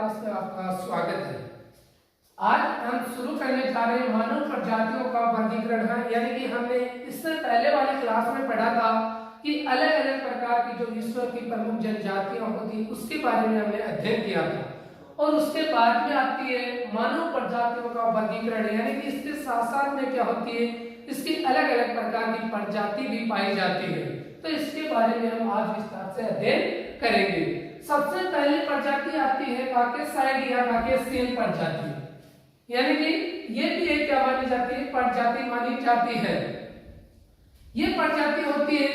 Class में आपका स्वागत है। आज हम शुरू करने जा रहे हैं मानव प्रजातियों का वर्गीकरण है, यानी कि हमने इससे पहले वाली क्लास में पढ़ा था कि अलग अलग प्रकार की जो विश्व की प्रमुख जनजातियां होती उसके बारे में हमने अध्ययन किया था। और उसके बाद में आती है मानव प्रजातियों का वर्गीकरण, यानी कि इसके साथ साथ में क्या होती है, इसकी अलग अलग प्रकार की प्रजाति भी पाई जाती है। तो इसके बारे में हम आज विस्तार से अध्ययन करेंगे। सबसे पहली प्रजाति आती है काकेसाइड या काकेशियन प्रजाति, यानी कि ये भी एक क्या मानी जाती है, प्रजाति मानी जाती है। ये प्रजाति होती है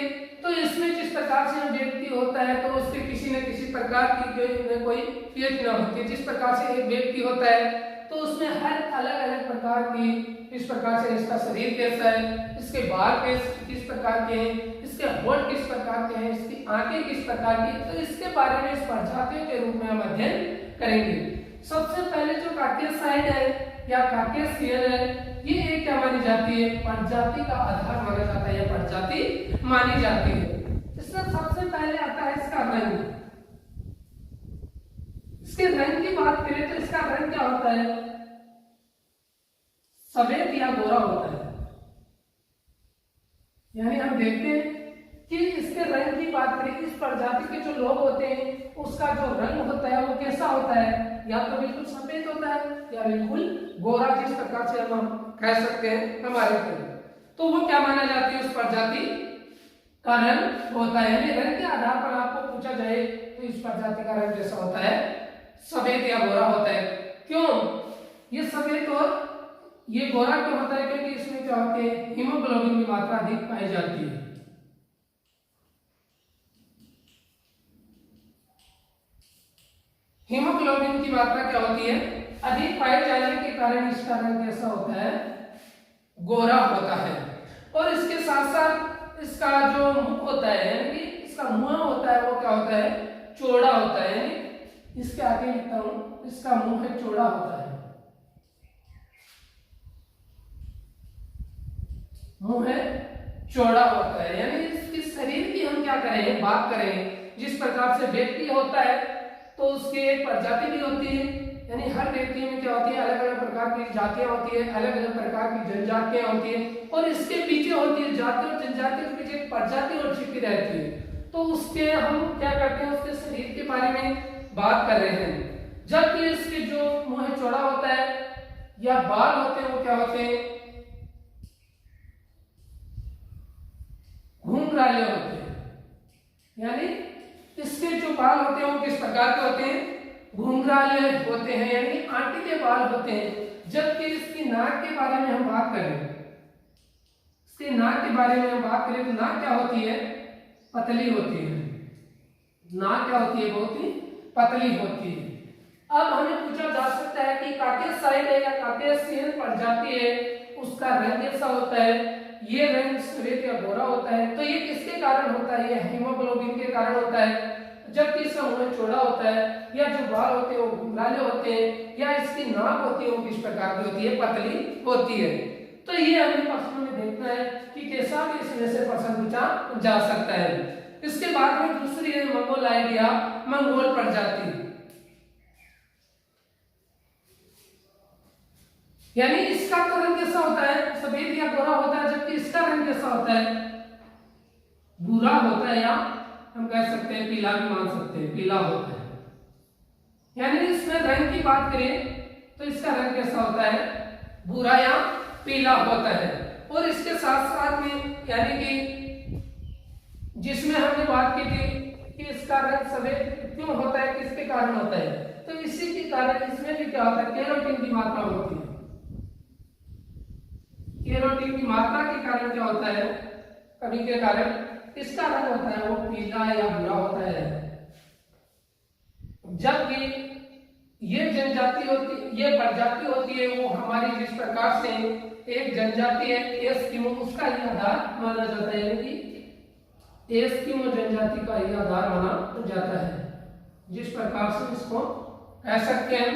तो इसमें जिस प्रकार से व्यक्ति होता है तो उसके किसी न किसी प्रकार की कोई पीएच न होती है। जिस प्रकार से एक व्यक्ति होता है तो उसमें हर अलग अलग प्रकार की, इस प्रकार से इसका शरीर कैसा है, इसके बाल किस प्रकार के हैं, इसके होंठ किस प्रकार के हैं, इसकी आंखें किस प्रकार की, तो इसके बारे में इस प्रजातियों के रूप में हम अध्ययन करेंगे। सबसे पहले जो काकेसाइड है या काकेशियन है, ये एक क्या मानी जाती है, प्रजाति का आधार माना जाता है या प्रजाति मानी जाती है। इसमें सबसे पहले आता है इसका रंग। इसके रंग की बात करें तो इसका रंग क्या होता है, सफेद या गोरा होता है। यानी हम देखते हैं कि इसके रंग की बात करें, इस प्रजाति के जो लोग होते हैं उसका जो रंग होता है वो कैसा होता है, या तो बिल्कुल सफेद होता है या बिल्कुल गोरा, जिस प्रकार से हम कह सकते हैं हमारे को, तो वो क्या माना जाती है, उस प्रजाति का रंग होता है। यानी रंग के आधार पर आपको पूछा जाए तो इस प्रजाति का रंग जैसा होता है, सफेद या गोरा होता है। क्यों ये सफेद और ये गोरा क्यों होता है, क्योंकि इसमें क्या होते हैं, हीमोग्लोबिन की मात्रा अधिक पाई जाती है। हीमोग्लोबिन की मात्रा क्या होती है, अधिक पाए जाने के कारण इसका रंग कैसा होता है, गोरा होता है। और इसके साथ साथ इसका जो मुख होता है, यानी कि इसका मुंह होता है वो क्या होता है, चौड़ा होता है। यानी इसके आगे लिखता हूं, इसका मुंह है चौड़ा होता है, मुंह है चौड़ा होता है। यानी इसके शरीर की हम क्या करें, बात करें, जिस प्रकार से व्यक्ति होता है तो उसकी एक प्रजाति भी होती है। यानी हर व्यक्ति में क्या होती है, अलग अलग प्रकार की जातियां होती है, अलग अलग प्रकार की जनजातियां होती है, और इसके पीछे होती है जाति और जनजाति के पीछे एक प्रजाति और छिपी रहती है। तो उसके हम क्या करते हैं, उसके शरीर के बारे में बात कर रहे हैं। जबकि इसके जो मुंह चौड़ा होता है या बाल होते हैं वो क्या होते हैं, घुंघराले होते हैं। यानी इसके जो बाल होते हैं वो किस प्रकार के होते हैं, घुंघराले होते हैं, यानी आंटी के बाल होते हैं। जबकि इसकी नाक के बारे में हम बात करें, इसके नाक के बारे में हम बात करें तो नाक क्या होती है, पतली होती है। नाक क्या होती है, बहुत ही पतली होती है। अब हमें पूछा जा सकता है कि काकेसाइड है या काकेशियन प्रजाति है, उसका रंग कैसा होता है, ये रंग सफेद या गोरा होता है। तो ये किसके कारण होता है, ये हीमोग्लोबिन के कारण होता है। जबकि इसका मुंह चौड़ा होता है, या जो बाल होते हैं वो घुंघराले होते हैं, या इसकी नाक होती है वो किस प्रकार की होती है, पतली होती है। तो ये हमें प्रश्न में देखना है कि कैसा भी इसमें से प्रश्न पूछा जा सकता है। इसके बाद में दूसरी है मंगोलाइड या मंगोल प्रजाति। यानी इसका तो रंग कैसा होता है, सफेद या गोरा होता है, जबकि इसका रंग कैसा होता है, भूरा होता है, या हम कह सकते हैं पीला भी मान सकते हैं, पीला होता है। यानी इसमें रंग की बात करें तो इसका रंग कैसा होता है, भूरा या पीला होता है। और इसके साथ साथ में यानी कि जिसमें हमने बात की थी कि इसका रंग सफेद क्यों होता है, किसके कारण होता है, तो इसी के कारण इसमें भी क्या होता है, केरोटीन की मात्रा होती है। केरोटीन की मात्रा के कारण क्या होता है, कमी के कारण इसका रंग होता है वो पीला या भूरा होता है। जबकि ये जनजाति होती, ये प्रजाति होती है वो हमारी जिस प्रकार से एक जनजाति है एस्किमो, उसका ही आधार माना जाता है। यानी कि एस्किमो जनजाति का ही आधार माना जाता है। जिस प्रकार से इसको कह सकते हैं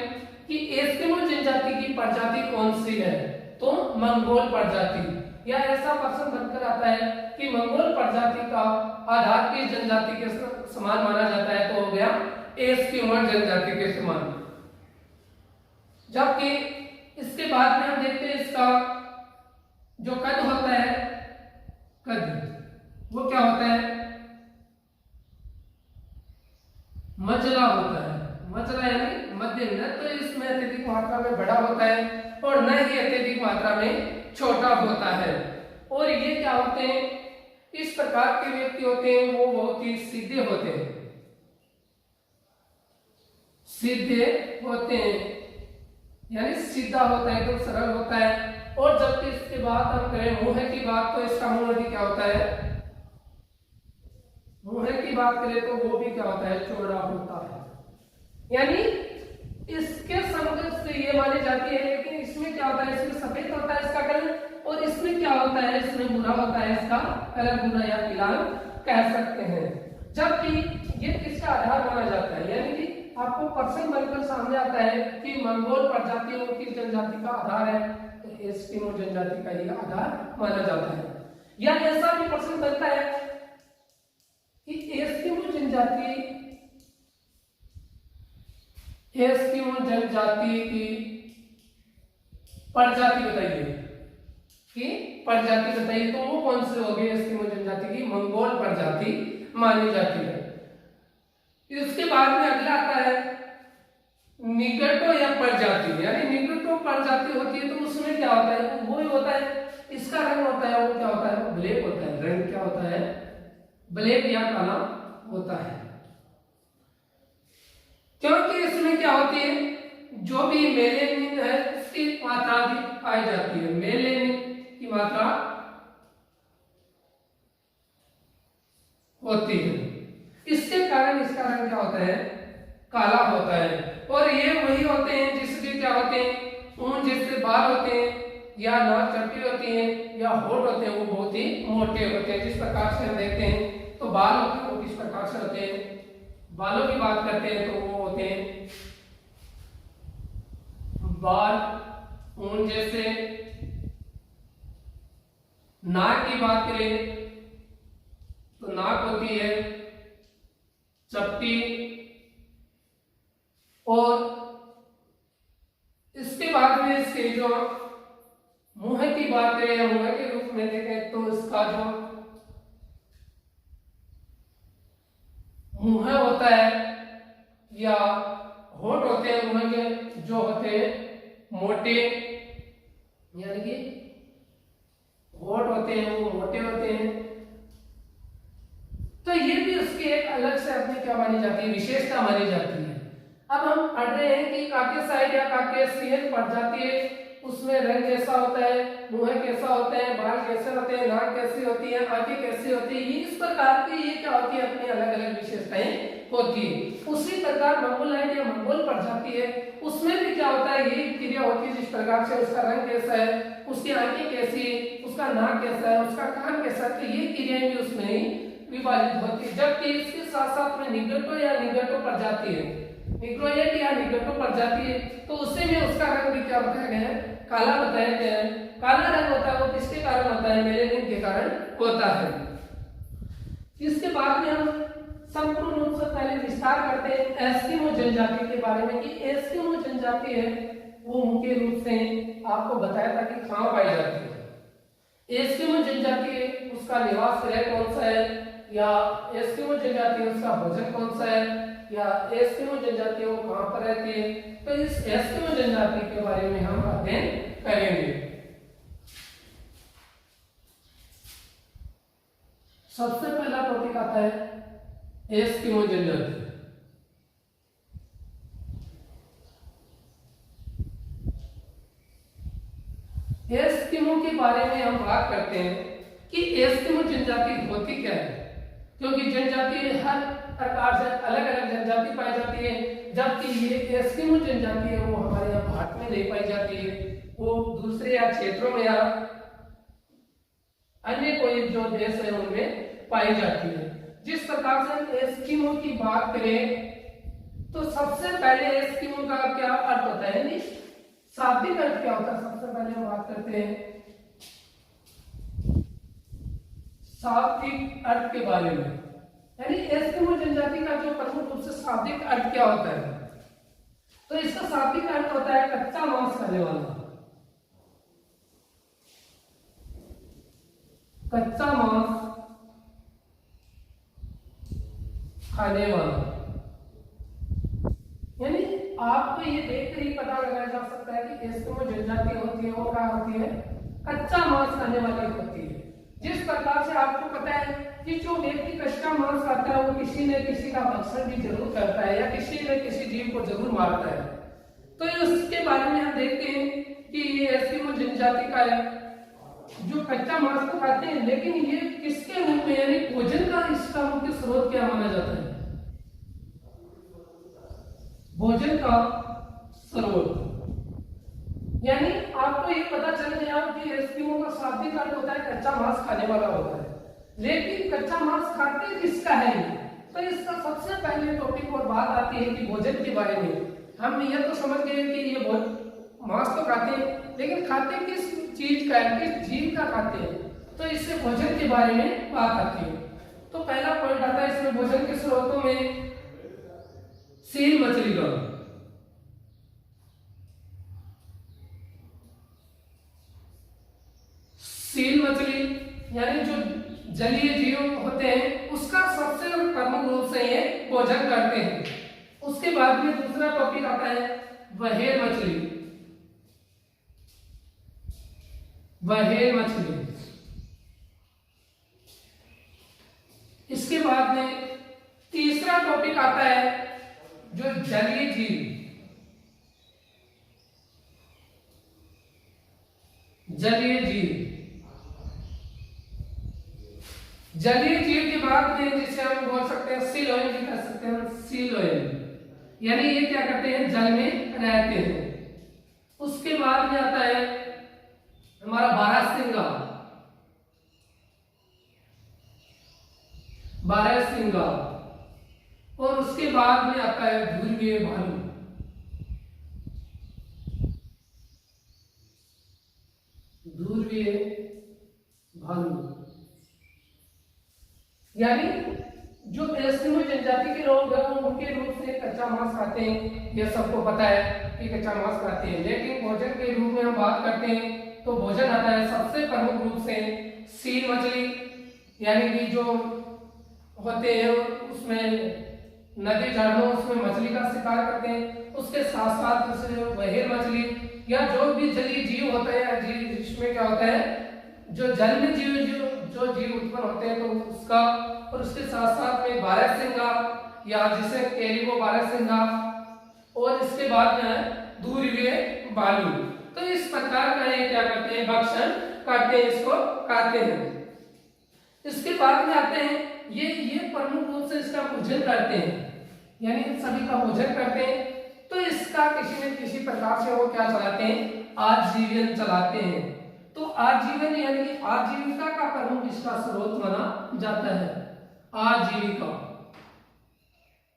कि एस्किमो जनजाति की प्रजाति कौन सी है, तो मंगोल प्रजाति। या ऐसा प्रश्न बनकर आता है कि मंगोल प्रजाति का आधार किस जनजाति के समान माना जाता है, तो हो गया एस्किमो जनजाति के समान। जबकि इसके बाद में हम देखते हैं इसका जो कद होता है, कद वो क्या होता है, मजला होता है। मजला यानी मध्यम, न तो इसमें अत्यधिक मात्रा में बड़ा होता है और न ही अत्यधिक मात्रा में छोटा होता है। और ये क्या होते हैं, इस प्रकार के व्यक्ति होते हैं वो बहुत ही सीधे होते हैं, सीधे होते हैं यानी सीधा होता है, एकदम सरल होता है। और जबकि इसके बाद हम करें मुंह की बात, तो इसका मुंह भी क्या होता है, मुंह की बात करें तो वो भी क्या होता है, चौड़ा होता है। यानी इसके समकक्ष से ये मानी जाती है, लेकिन इसमें क्या होता है, इसमें सफेद होता है इसका कलर, और इसमें क्या होता है, इसमें भूरा होता है, इसका कलर भूरा या पीला कह सकते हैं। जबकि ये किसका आधार माना जाता है, यानी कि आपको प्रश्न बनकर सामने आता है कि मंगोल प्रजातियों की जनजाति का आधार है, तो एस्किमो जनजाति का ये आधार माना जाता है। या ऐसा भी प्रश्न बनता है कि एस्किमो जनजाति की प्रजाति बताइए, कि प्रजाति बताइए, तो वो कौन से हो गए, एस्किमो जनजाति की मंगोल प्रजाति मानी जाती है। इसके बाद में अगला आता है निगटो या प्रजाति, यानी निगटो प्रजाति होती है तो उसमें क्या होता है, वो ही होता है, इसका रंग होता है वो क्या होता है, ब्लैक होता है। रंग क्या होता है, ब्लैक या काला होता है। क्योंकि इसमें क्या होती है, जो भी मेलेनिन है उसकी मात्रा भी पाई जाती है, मेलेनिन की मात्रा होती है। इसके कारण इसका रंग क्या होता है, काला होता है। और ये वही होते हैं जिसके क्या होते हैं, ऊन जिससे बाल होते हैं, या नाक चपटी होती है, या होठ होते हैं, वो बहुत ही मोटे होते हैं। जिस प्रकार से हम देखते हैं तो बाल होते हैं वो किस प्रकार से होते हैं, बालों की बात करते हैं तो वो होते हैं बाल ऊन जैसे। नाक की बात करें तो नाक होती है चपटी। और इसके बाद में इसके जो मुंह की बात करें, मुंह के रूप में देखें तो इसका जो मुंह होता है या होठ होते हैं, मुंह के जो होते हैं मोटे, यानी कि होठ होते हैं वो मोटे होते हैं। तो ये भी उसकी एक अलग से अपनी क्या मानी जाती है, विशेषता मानी जाती है। अब हम पढ़ रहे हैं कि काकेसाइड या काकेशियन प्रजाति है, उसमें रंग कैसा होता है, मुंह कैसा होता है, बाल कैसे होते हैं, नाक कैसी होती है, आंखें कैसी होती है, ये इस प्रकार की ये क्या होती है, अपनी अलग अलग विशेषताएं होती है। उसी प्रकार मंगोलाइड या मंगोल प्रजाति है, उसमें भी क्या होता है, यही क्रिया होती है। जिस प्रकार से उसका रंग कैसा है, उसकी आंखें कैसी है, उसका नाक कैसा है, उसका कान कैसा है, तो ये क्रियाएं भी उसमें ही विभाजित होती है। जबकि इसके साथ साथ में निगटो या निगटो प्रजाति है, निग्रोइड या निगटो प्रजाति है, तो उससे में उसका रंग भी क्या बताया गया है, काला बताया गया है। काला रंग होता है वो किसके कारण होता है, मेलेनिन के कारण होता है। इसके बाद में हम संपूर्ण रूप से पहले विस्तार करते हैं एस्किमो जनजाति के बारे में, कि एस्किमो जनजाति है वो मुख्य रूप से आपको बताया था कि कहां पाई जाती है। एस्किमो जनजाति है उसका निवास ग्रह कौन सा है, या एस्किमो जनजाति है उसका भोजन कौन सा है, या एस्किमो जनजाति वो कहां पर रहती है, तो इस एस्किमो जनजाति के बारे में हम अध्ययन करेंगे। सबसे पहला टॉपिक आता है एस्किमो जनजाति। एस्किमो के बारे में हम बात करते हैं कि एस्किमो जनजाति होती क्या है, क्योंकि जनजाति हर प्रकार से अलग अलग जनजाति पाई जाती है। जबकि ये एस्किमो जनजाति है वो हमारे यहाँ भारत में नहीं पाई जाती है, वो दूसरे या क्षेत्रों में या अन्य कोई जो देश है उनमें पाई जाती है। जिस प्रकार से एस्किमो की बात करें तो सबसे पहले एस्किमो का क्या अर्थ होता है, शाब्दिक अर्थ क्या होता है, सबसे पहले हम बात करते हैं शाब्दिक अर्थ के बारे में। यानी एस्किमो जनजाति का जो प्रमुख रूप से शाब्दिक अर्थ क्या होता है, तो इसका शाब्दिक अर्थ होता है कच्चा मांस खाने वाला, कच्चा मांस खाने वाला। यानी आपको ये देखकर ही पता लगाया जा सकता है कि एस्किमो जनजाति होती है वो क्या होती है, कच्चा मांस खाने वाली होती है। जिस प्रकार से आपको पता है कि जो व्यक्ति कच्चा मांस खाता है वो किसी न किसी का भक्षण भी जरूर करता है या किसी न किसी जीव को जरूर मारता है। तो इसके बारे में हम देखते हैं कि ये एस्किमो जनजाति का है जो कच्चा मांस को खाते हैं, लेकिन ये किसके रूप में यानी भोजन का इसका मुख्य स्रोत क्या माना जाता है, भोजन का स्रोत। यानी आपको ये पता चल गया कि एस्किमो का शाब्दिक अर्थ होता है कच्चा मांस खाने वाला होता है, लेकिन कच्चा मांस खाते किसका है ये? तो इसका सबसे पहले टॉपिक और बात आती है कि भोजन के बारे में। हम ये तो समझ गए कि ये मांस तो खाते हैं, लेकिन खाते किस चीज का है, किस जीव का खाते हैं, तो इससे भोजन के बारे में बात आती है। तो पहला पॉइंट आता है इसमें भोजन के स्रोतों में सील मछली का। सील मछली यानी जो जलीय जीव होते हैं उसका सबसे प्रमुख रूप से ये भोजन करते हैं। उसके बाद में दूसरा टॉपिक आता है व्हेल मछली, व्हेल मछली। इसके बाद में तीसरा टॉपिक आता है जो जलीय जीव, जलीय जीव। जलीय जीव के बाद में जिसे हम बोल सकते हैं सी लोयन भी कह सकते हैं, सी लोयन यानी ये क्या करते हैं, जल में रहते हैं। उसके बाद में आता है हमारा बारहसिंगा, बारहसिंगा। और उसके बाद में आता है ध्रुवीय भालू, ध्रुवीय भालू। यानी जो एस्किमो जनजाति के लोग हैं वो मुख्य रूप से कच्चा मांस खाते हैं, ये सबको पता है कि कच्चा मांस खाते हैं। लेकिन भोजन के रूप में हम बात करते हैं तो भोजन आता है सबसे प्रमुख रूप से सील मछली, यानी कि जो होते हैं उसमें नदी झरनों उसमें मछली का शिकार करते हैं। उसके साथ साथ व्हेल मछली या जो भी जलीय जीव होता है, जिसमें क्या होता है जो जल में जीव जो जीव उत्पन्न होते हैं तो उसका, और उसके साथ साथ में बारहसिंगा या जिसे कैरिबो बारहसिंगा, और इसके बाद में है ध्रुवीय भालू। तो इस प्रकार का ये क्या करते हैं, भक्षण करते हैं, इसको खाते हैं। इसके बाद में आते हैं ये प्रमुख रूप से इसका भोजन करते हैं, यानी सभी का भोजन करते हैं। तो इसका किसी न किसी प्रकार से वो क्या चलाते हैं, आजीवन चलाते हैं। तो आजीवन यानी आजीविका का प्रमुख इसका स्रोत माना जाता है, आजीविका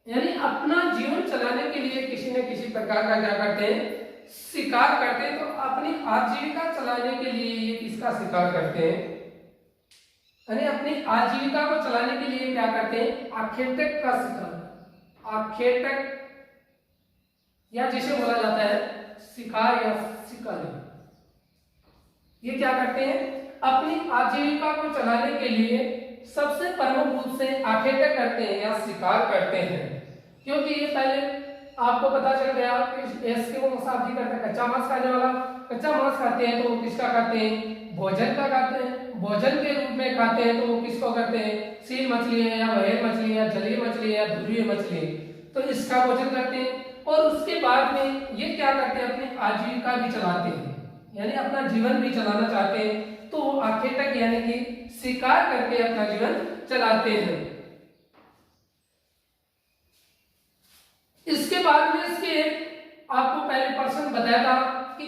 यानी अपना जीवन चलाने के लिए किसी न किसी प्रकार का क्या करते हैं, शिकार करते हैं। तो अपनी आजीविका चलाने के लिए ये किसका शिकार करते हैं, यानी अपनी आजीविका को चलाने के लिए क्या करते हैं, आखेटक का शिकार, आखेटक या जिसे बोला जाता है शिकार या शिकारी। ये क्या करते हैं, अपनी आजीविका को चलाने के लिए सबसे प्रमुख रूप से आखेटक करते हैं या शिकार करते हैं। क्योंकि ये पहले आपको पता चल गया कि एस्किमो को शाब्दिक करते हैं कच्चा मांस खाने वाला, कच्चा मांस खाते हैं तो वो किसका खाते हैं, भोजन का खाते हैं। भोजन के रूप में खाते हैं तो वो किसको करते हैं, सील मछली है या व्हेल मछली या जलीय मछली या ध्रुवीय मछली, तो इसका भोजन करते हैं। और उसके बाद में ये क्या करते हैं, अपनी आजीविका भी चलाते हैं, यानी अपना जीवन भी चलाना चाहते हैं। तो वो आखेटक यानी कि शिकार करके अपना जीवन चलाते हैं। इसके बाद में इसके आपको पहले प्रश्न बताया था कि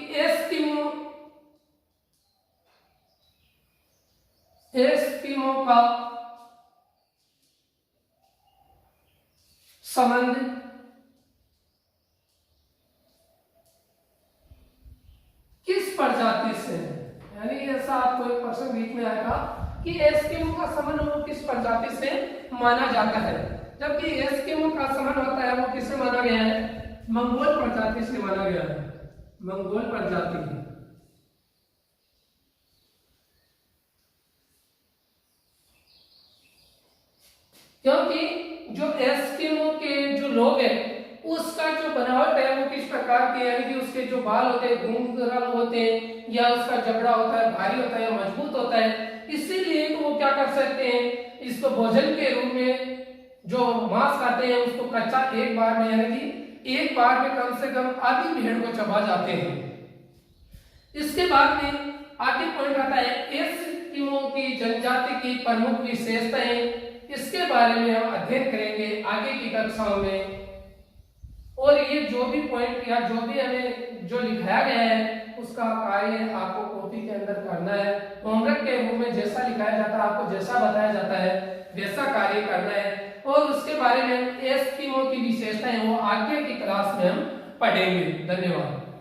एस्किमो का संबंध किस प्रजाति से है, यानी ऐसा आपको एक प्रश्न बीच में आएगा कि एस्किमो का संबंध किस प्रजाति से माना जाता है। जबकि एस्किमो का संबंध होता है वो किससे माना गया है, मंगोल प्रजाति से माना गया है, मंगोल प्रजाति। क्योंकि जो एस्किमो के जो लोग हैं उसका जो बनावट है वो किस प्रकार की है, यानी कि उसके जो बाल होते हैं घुंघराल होते हैं, या उसका जबड़ा होता है भारी होता है या मजबूत होता है, इसीलिए तो वो क्या कर सकते हैं, इसको भोजन के रूप में जो मांस खाते हैं उसको कच्चा एक बार में, यानी कि एक बार में कम से कम आधी भेड़ को चबा जाते हैं। इसके बाद में आगे पॉइंट आता है एस्किमो की जनजाति की प्रमुख विशेषताएं, इसके बारे में हम अध्ययन करेंगे आगे की कक्षाओं में। और ये जो भी पॉइंट या जो भी हमें जो लिखाया गया है उसका कार्य आपको कॉपी के अंदर करना है, होमवर्क के रूप में जैसा लिखाया जाता है आपको जैसा बताया जाता है वैसा कार्य करना है। और उसके बारे में एस्किमो की विशेषताएं वो आगे की क्लास में हम पढ़ेंगे। धन्यवाद।